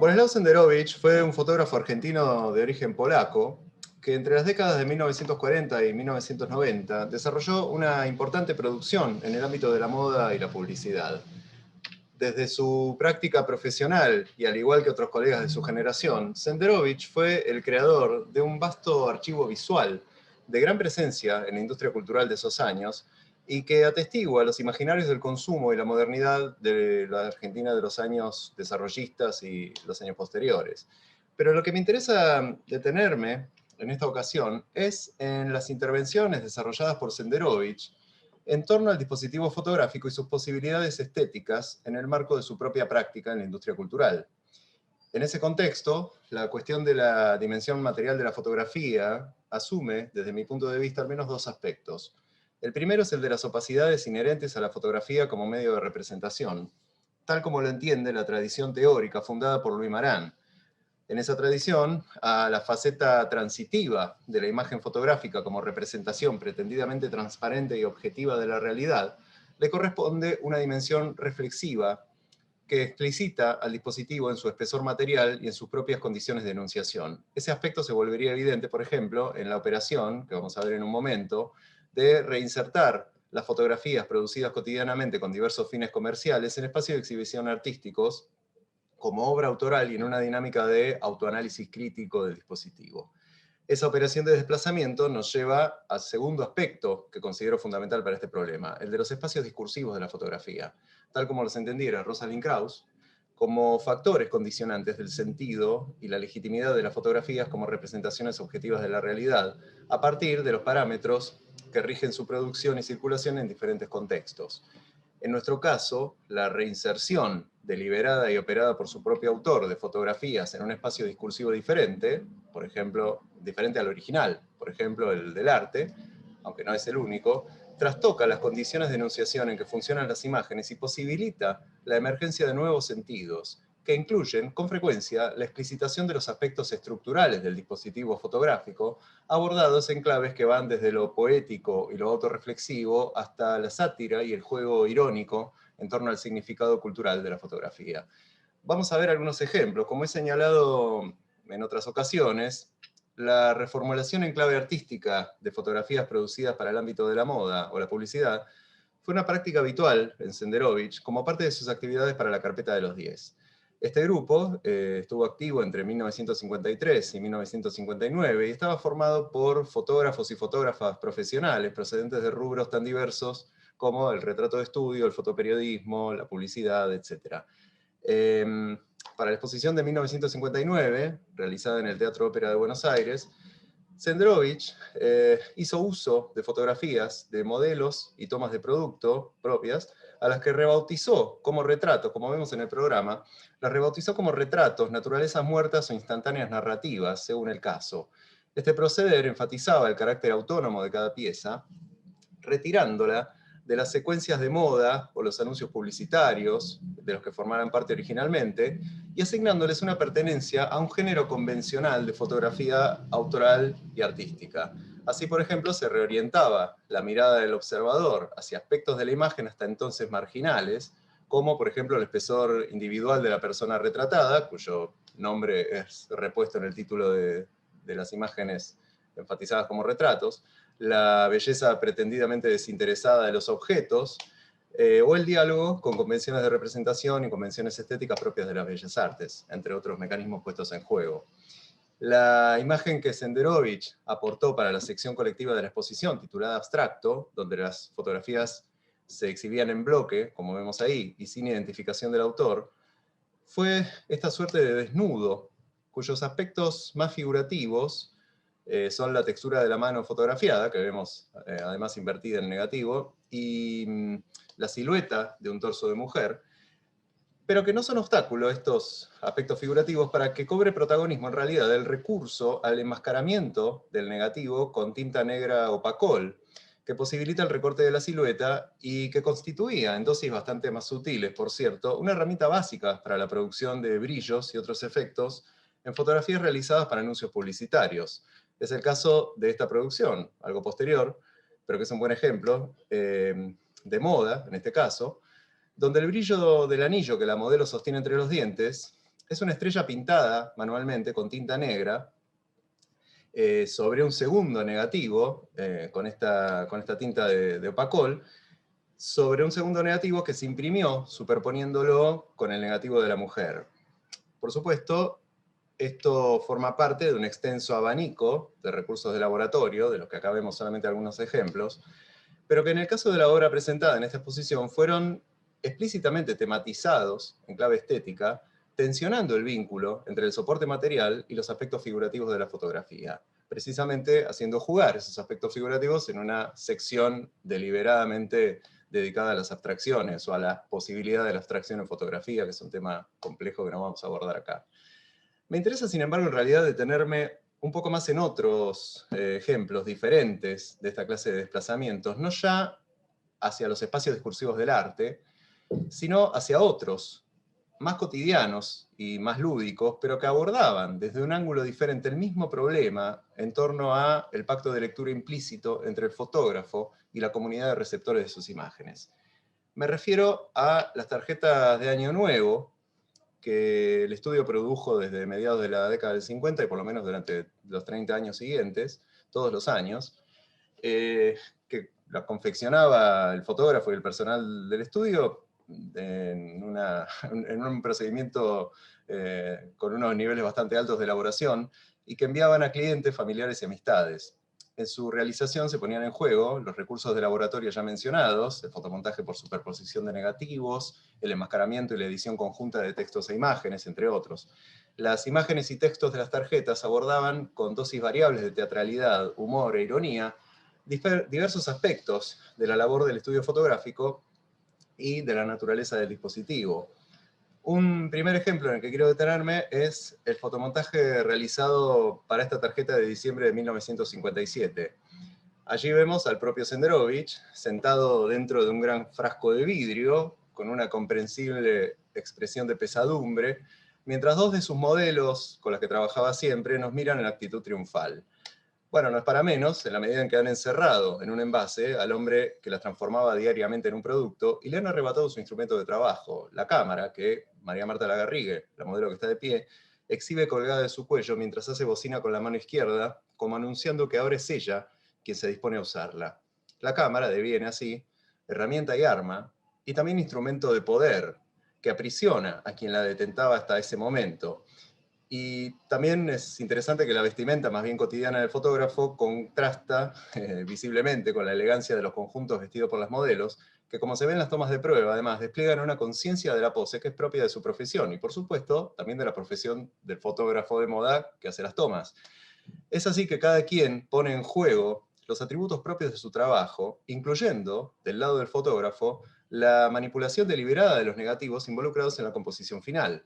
Boleslav Senderovich fue un fotógrafo argentino de origen polaco que entre las décadas de 1940 y 1990 desarrolló una importante producción en el ámbito de la moda y la publicidad. Desde su práctica profesional, y al igual que otros colegas de su generación, Senderovich fue el creador de un vasto archivo visual de gran presencia en la industria cultural de esos años y que atestigua los imaginarios del consumo y la modernidad de la Argentina de los años desarrollistas y los años posteriores. Pero lo que me interesa detenerme en esta ocasión es en las intervenciones desarrolladas por Senderovich en torno al dispositivo fotográfico y sus posibilidades estéticas en el marco de su propia práctica en la industria cultural. En ese contexto, la cuestión de la dimensión material de la fotografía asume, desde mi punto de vista, al menos dos aspectos. El primero es el de las opacidades inherentes a la fotografía como medio de representación, tal como lo entiende la tradición teórica fundada por Louis Marin. En esa tradición, a la faceta transitiva de la imagen fotográfica como representación pretendidamente transparente y objetiva de la realidad, le corresponde una dimensión reflexiva que explicita al dispositivo en su espesor material y en sus propias condiciones de enunciación. Ese aspecto se volvería evidente, por ejemplo, en la operación, que vamos a ver en un momento, de reinsertar las fotografías producidas cotidianamente con diversos fines comerciales en espacios de exhibición artísticos, como obra autoral y en una dinámica de autoanálisis crítico del dispositivo. Esa operación de desplazamiento nos lleva al segundo aspecto que considero fundamental para este problema, el de los espacios discursivos de la fotografía, tal como los entendiera Rosalind Krauss, como factores condicionantes del sentido y la legitimidad de las fotografías como representaciones objetivas de la realidad, a partir de los parámetros que rigen su producción y circulación en diferentes contextos. En nuestro caso, la reinserción deliberada y operada por su propio autor de fotografías en un espacio discursivo diferente, por ejemplo, diferente al original, por ejemplo, el del arte, aunque no es el único, trastoca las condiciones de enunciación en que funcionan las imágenes y posibilita la emergencia de nuevos sentidos, que incluyen, con frecuencia, la explicitación de los aspectos estructurales del dispositivo fotográfico, abordados en claves que van desde lo poético y lo autorreflexivo hasta la sátira y el juego irónico en torno al significado cultural de la fotografía. Vamos a ver algunos ejemplos. Como he señalado en otras ocasiones, la reformulación en clave artística de fotografías producidas para el ámbito de la moda o la publicidad fue una práctica habitual en Senderovich como parte de sus actividades para la carpeta de los 10. Este grupo estuvo activo entre 1953 y 1959 y estaba formado por fotógrafos y fotógrafas profesionales procedentes de rubros tan diversos como el retrato de estudio, el fotoperiodismo, la publicidad, etc. Para la exposición de 1959, realizada en el Teatro Ópera de Buenos Aires, Senderovich hizo uso de fotografías de modelos y tomas de producto propias, a las que rebautizó como retratos, como vemos en el programa, las rebautizó como retratos, naturalezas muertas o instantáneas narrativas, según el caso. Este proceder enfatizaba el carácter autónomo de cada pieza, retirándola de las secuencias de moda o los anuncios publicitarios, de los que formaran parte originalmente, y asignándoles una pertenencia a un género convencional de fotografía autoral y artística. Así, por ejemplo, se reorientaba la mirada del observador hacia aspectos de la imagen hasta entonces marginales, como por ejemplo el espesor individual de la persona retratada, cuyo nombre es repuesto en el título de las imágenes enfatizadas como retratos, la belleza pretendidamente desinteresada de los objetos, o el diálogo con convenciones de representación y convenciones estéticas propias de las bellas artes, entre otros mecanismos puestos en juego. La imagen que Senderovich aportó para la sección colectiva de la exposición, titulada Abstracto, donde las fotografías se exhibían en bloque, como vemos ahí, y sin identificación del autor, fue esta suerte de desnudo, cuyos aspectos más figurativos son la textura de la mano fotografiada, que vemos además invertida en negativo, y la silueta de un torso de mujer, pero que no son obstáculo estos aspectos figurativos para que cobre protagonismo en realidad el recurso al enmascaramiento del negativo con tinta negra opacol, que posibilita el recorte de la silueta y que constituía, en dosis bastante más sutiles, por cierto, una herramienta básica para la producción de brillos y otros efectos en fotografías realizadas para anuncios publicitarios. Es el caso de esta producción, algo posterior, pero que es un buen ejemplo, de moda, en este caso, donde el brillo del anillo que la modelo sostiene entre los dientes Es una estrella pintada manualmente con tinta negra sobre un segundo negativo, con esta tinta de opacol, sobre un segundo negativo que se imprimió superponiéndolo con el negativo de la mujer. Por supuesto, esto forma parte de un extenso abanico de recursos de laboratorio, de los que acá vemos solamente algunos ejemplos, pero que en el caso de la obra presentada en esta exposición fueron explícitamente tematizados en clave estética, tensionando el vínculo entre el soporte material y los aspectos figurativos de la fotografía, precisamente haciendo jugar esos aspectos figurativos en una sección deliberadamente dedicada a las abstracciones o a la posibilidad de la abstracción en fotografía, que es un tema complejo que no vamos a abordar acá. Me interesa, sin embargo, en realidad detenerme un poco más en otros ejemplos diferentes de esta clase de desplazamientos, no ya hacia los espacios discursivos del arte, sino hacia otros, más cotidianos y más lúdicos, pero que abordaban desde un ángulo diferente el mismo problema en torno a el pacto de lectura implícito entre el fotógrafo y la comunidad de receptores de sus imágenes. Me refiero a las tarjetas de Año Nuevo, que el estudio produjo desde mediados de la década del 50 y por lo menos durante los 30 años siguientes, todos los años, que la confeccionaba el fotógrafo y el personal del estudio en un procedimiento con unos niveles bastante altos de elaboración, y que enviaban a clientes, familiares y amistades. En su realización se ponían en juego los recursos de laboratorio ya mencionados, el fotomontaje por superposición de negativos, el enmascaramiento y la edición conjunta de textos e imágenes, entre otros. Las imágenes y textos de las tarjetas abordaban, con dosis variables de teatralidad, humor e ironía, diversos aspectos de la labor del estudio fotográfico y de la naturaleza del dispositivo. Un primer ejemplo en el que quiero detenerme es el fotomontaje realizado para esta tarjeta de diciembre de 1957. Allí vemos al propio Senderovich sentado dentro de un gran frasco de vidrio, con una comprensible expresión de pesadumbre, mientras dos de sus modelos, con las que trabajaba siempre, nos miran en actitud triunfal. Bueno, no es para menos, en la medida en que han encerrado en un envase al hombre que las transformaba diariamente en un producto y le han arrebatado su instrumento de trabajo, la cámara, que María Marta Lagarrigue, la modelo que está de pie, exhibe colgada de su cuello mientras hace bocina con la mano izquierda, como anunciando que ahora es ella quien se dispone a usarla. La cámara deviene así herramienta y arma, y también instrumento de poder, que aprisiona a quien la detentaba hasta ese momento. Y también es interesante que la vestimenta más bien cotidiana del fotógrafo contrasta visiblemente con la elegancia de los conjuntos vestidos por las modelos, que como se ve en las tomas de prueba, además, despliegan una conciencia de la pose que es propia de su profesión, y por supuesto, también de la profesión del fotógrafo de moda que hace las tomas. Es así que cada quien pone en juego los atributos propios de su trabajo, incluyendo, del lado del fotógrafo, la manipulación deliberada de los negativos involucrados en la composición final.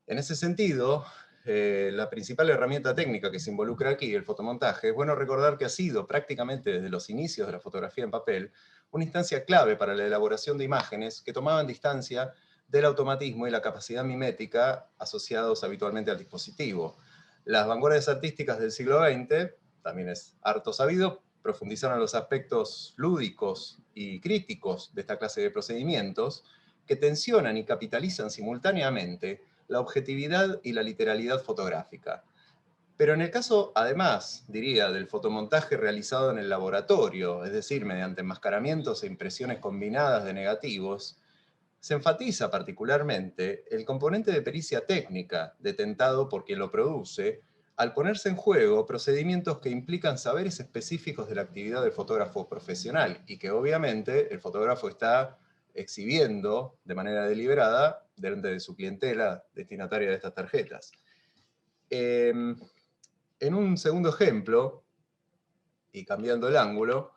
En ese sentido, la principal herramienta técnica que se involucra aquí, el fotomontaje, es bueno recordar que ha sido prácticamente desde los inicios de la fotografía en papel una instancia clave para la elaboración de imágenes que tomaban distancia del automatismo y la capacidad mimética asociados habitualmente al dispositivo. Las vanguardias artísticas del siglo XX, también es harto sabido, profundizaron los aspectos lúdicos y críticos de esta clase de procedimientos que tensionan y capitalizan simultáneamente la objetividad y la literalidad fotográfica. Pero en el caso, además, diría, del fotomontaje realizado en el laboratorio, es decir, mediante enmascaramientos e impresiones combinadas de negativos, se enfatiza particularmente el componente de pericia técnica detentado por quien lo produce, al ponerse en juego procedimientos que implican saberes específicos de la actividad del fotógrafo profesional y que obviamente el fotógrafo está exhibiendo de manera deliberada delante de su clientela destinataria de estas tarjetas. En un segundo ejemplo, y cambiando el ángulo,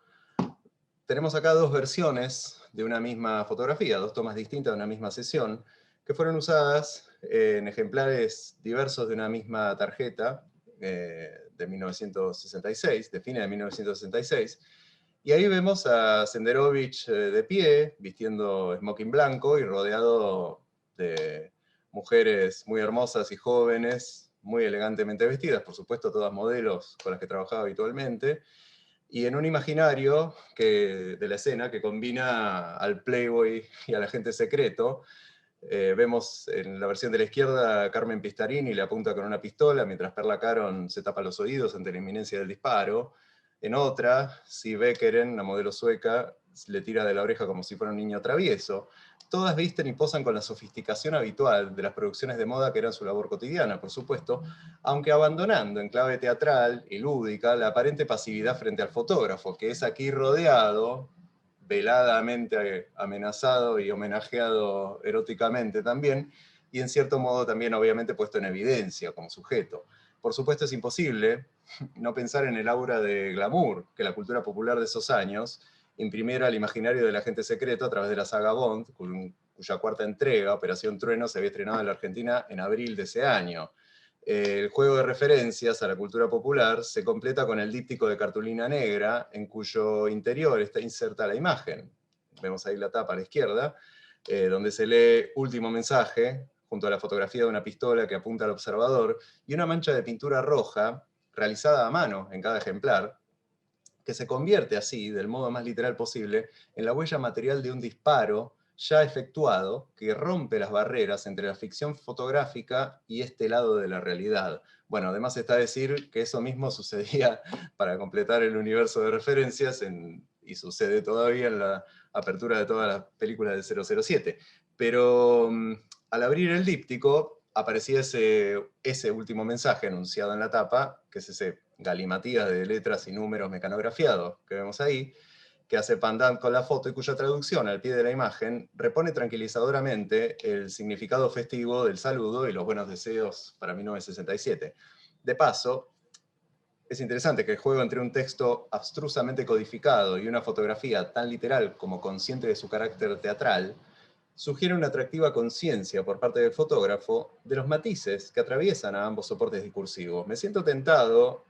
tenemos acá dos versiones de una misma fotografía, dos tomas distintas de una misma sesión, que fueron usadas en ejemplares diversos de una misma tarjeta de 1966, de fines de 1966, y ahí vemos a Senderovich de pie, vistiendo smoking blanco y rodeado de mujeres muy hermosas y jóvenes, muy elegantemente vestidas, por supuesto todas modelos con las que trabajaba habitualmente, y en un imaginario de la escena que combina al playboy y al agente secreto, Vemos en la versión de la izquierda a Carmen Pistarini le apunta con una pistola, mientras Perla Caron se tapa los oídos ante la inminencia del disparo. En otra, Si Beckeren, la modelo sueca, le tira de la oreja como si fuera un niño travieso. Todas visten y posan con la sofisticación habitual de las producciones de moda que eran su labor cotidiana, por supuesto, aunque abandonando en clave teatral y lúdica la aparente pasividad frente al fotógrafo, que es aquí rodeado, veladamente amenazado y homenajeado eróticamente también, y en cierto modo también obviamente puesto en evidencia como sujeto. Por supuesto es imposible no pensar en el aura de glamour que la cultura popular de esos años imprimiera al imaginario del agente secreto a través de la saga Bond, cuya cuarta entrega, Operación Trueno, se había estrenado en la Argentina en abril de ese año. El juego de referencias a la cultura popular se completa con el díptico de cartulina negra, en cuyo interior está inserta la imagen. Vemos ahí la tapa a la izquierda, donde se lee último mensaje, junto a la fotografía de una pistola que apunta al observador, y una mancha de pintura roja, realizada a mano en cada ejemplar, que se convierte así, del modo más literal posible, en la huella material de un disparo ya efectuado que rompe las barreras entre la ficción fotográfica y este lado de la realidad. Bueno, además está a decir que eso mismo sucedía para completar el universo de referencias y sucede todavía en la apertura de todas las películas del 007. Pero al abrir el díptico aparecía ese último mensaje anunciado en la tapa, que es ese galimatías de letras y números mecanografiados que vemos ahí, que hace pandan con la foto y cuya traducción al pie de la imagen repone tranquilizadoramente el significado festivo del saludo y los buenos deseos para 1967. De paso, es interesante que el juego entre un texto abstrusamente codificado y una fotografía tan literal como consciente de su carácter teatral sugiere una atractiva conciencia por parte del fotógrafo de los matices que atraviesan a ambos soportes discursivos. Me siento tentado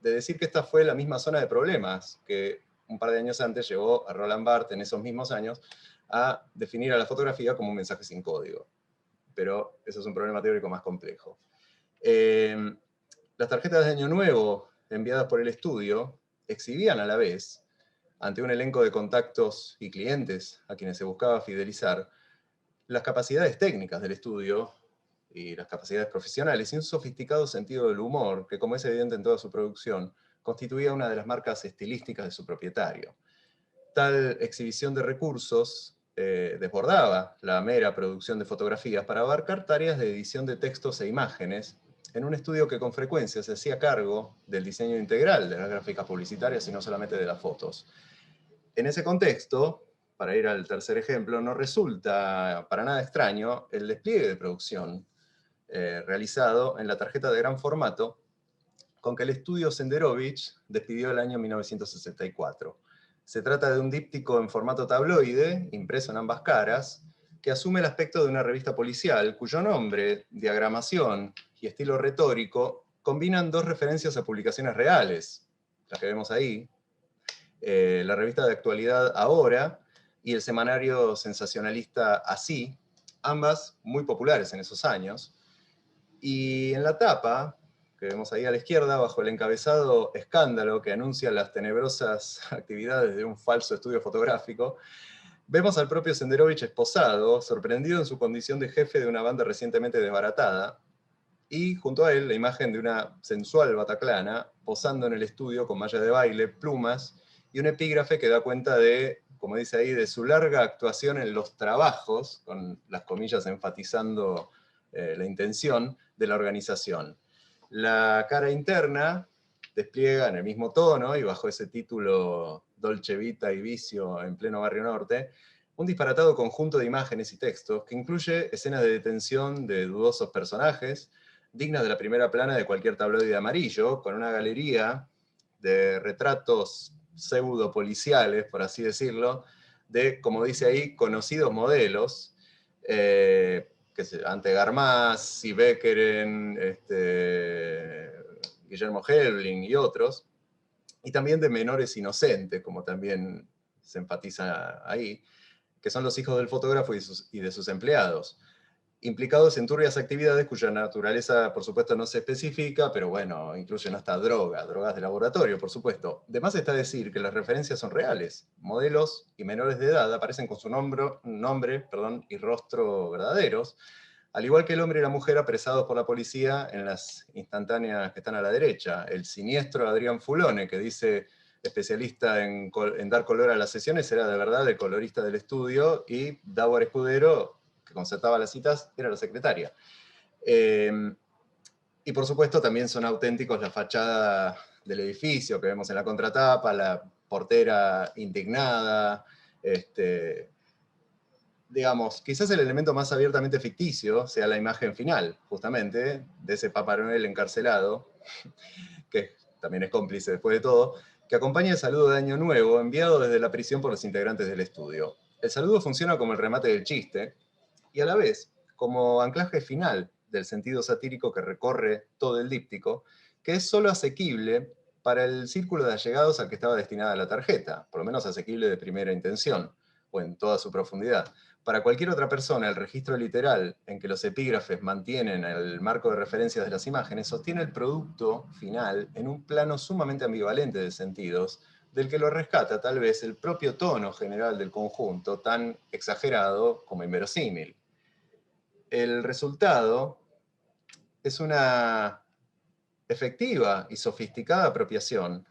de decir que esta fue la misma zona de problemas que un par de años antes llevó a Roland Barthes en esos mismos años a definir a la fotografía como un mensaje sin código. Pero eso es un problema teórico más complejo. Las tarjetas de Año Nuevo enviadas por el estudio exhibían a la vez, ante un elenco de contactos y clientes a quienes se buscaba fidelizar, las capacidades técnicas del estudio y las capacidades profesionales y un sofisticado sentido del humor que, como es evidente en toda su producción, constituía una de las marcas estilísticas de su propietario. Tal exhibición de recursos desbordaba la mera producción de fotografías para abarcar tareas de edición de textos e imágenes en un estudio que con frecuencia se hacía cargo del diseño integral de las gráficas publicitarias y no solamente de las fotos. En ese contexto, para ir al tercer ejemplo, no resulta para nada extraño el despliegue de producción realizado en la tarjeta de gran formato con que el estudio Senderovich despidió el año 1964. Se trata de un díptico en formato tabloide, impreso en ambas caras, que asume el aspecto de una revista policial, cuyo nombre, diagramación y estilo retórico combinan dos referencias a publicaciones reales, las que vemos ahí, la revista de actualidad Ahora y el semanario sensacionalista Así, ambas muy populares en esos años. Y en la tapa, que vemos ahí a la izquierda, bajo el encabezado Escándalo, que anuncia las tenebrosas actividades de un falso estudio fotográfico, vemos al propio Senderovich esposado, sorprendido en su condición de jefe de una banda recientemente desbaratada, y junto a él la imagen de una sensual bataclana posando en el estudio con malla de baile, plumas y un epígrafe que da cuenta de, como dice ahí, de su larga actuación en los trabajos, con las comillas enfatizando la intención de la organización. La cara interna despliega en el mismo tono y bajo ese título Dolce Vita y Vicio en pleno Barrio Norte, un disparatado conjunto de imágenes y textos que incluye escenas de detención de dudosos personajes, dignas de la primera plana de cualquier tabloide amarillo, con una galería de retratos pseudo policiales, por así decirlo, de, como dice ahí, conocidos modelos, ante Garmaz, Beckeren, Guillermo Helbling y otros, y también de menores inocentes, como también se enfatiza ahí, que son los hijos del fotógrafo y de sus empleados. implicados en turbias actividades cuya naturaleza, por supuesto, no se especifica, pero bueno, incluyen hasta drogas de laboratorio, por supuesto. De más está decir que las referencias son reales. Modelos y menores de edad aparecen con su nombre y rostro verdaderos, al igual que el hombre y la mujer apresados por la policía en las instantáneas que están a la derecha. El siniestro Adrián Fulone, que dice especialista en dar color a las sesiones, era de verdad el colorista del estudio, y Dawar Escudero, que concertaba las citas, era la secretaria. Y por supuesto también son auténticos la fachada del edificio que vemos en la contratapa, la portera indignada, digamos, quizás el elemento más abiertamente ficticio sea la imagen final, justamente, de ese Papá Noel encarcelado, que también es cómplice después de todo, que acompaña el saludo de Año Nuevo enviado desde la prisión por los integrantes del estudio. El saludo funciona como el remate del chiste, y a la vez como anclaje final del sentido satírico que recorre todo el díptico, que es solo asequible para el círculo de allegados al que estaba destinada la tarjeta, por lo menos asequible de primera intención, o en toda su profundidad. Para cualquier otra persona, el registro literal en que los epígrafes mantienen el marco de referencias de las imágenes sostiene el producto final en un plano sumamente ambivalente de sentidos, del que lo rescata tal vez el propio tono general del conjunto, tan exagerado como inverosímil. El resultado es una efectiva y sofisticada apropiación,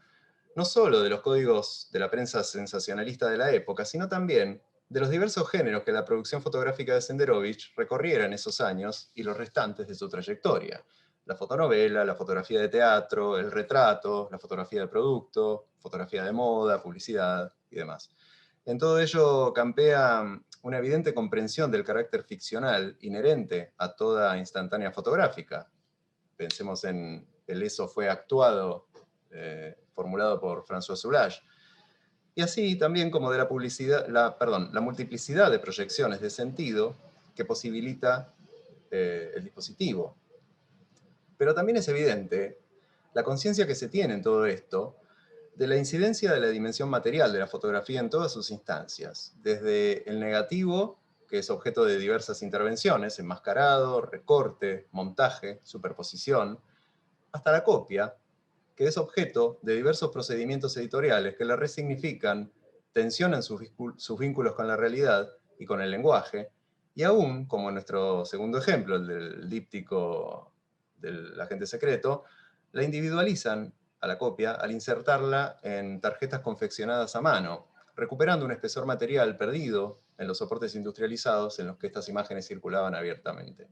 no solo de los códigos de la prensa sensacionalista de la época, sino también de los diversos géneros que la producción fotográfica de Senderovich recorriera en esos años y los restantes de su trayectoria. La fotonovela, la fotografía de teatro, el retrato, la fotografía de producto, fotografía de moda, publicidad y demás. En todo ello campea una evidente comprensión del carácter ficcional inherente a toda instantánea fotográfica. Pensemos en el Eso fue actuado, formulado por François Soulages. Y así también como de la multiplicidad de proyecciones de sentido que posibilita el dispositivo. Pero también es evidente la conciencia que se tiene en todo esto de la incidencia de la dimensión material de la fotografía en todas sus instancias, desde el negativo, que es objeto de diversas intervenciones, enmascarado, recorte, montaje, superposición, hasta la copia, que es objeto de diversos procedimientos editoriales que la resignifican, tensionan sus vínculos con la realidad y con el lenguaje, y aún, como en nuestro segundo ejemplo, el del díptico del agente secreto, la individualizan a la copia al insertarla en tarjetas confeccionadas a mano, recuperando un espesor material perdido en los soportes industrializados en los que estas imágenes circulaban abiertamente.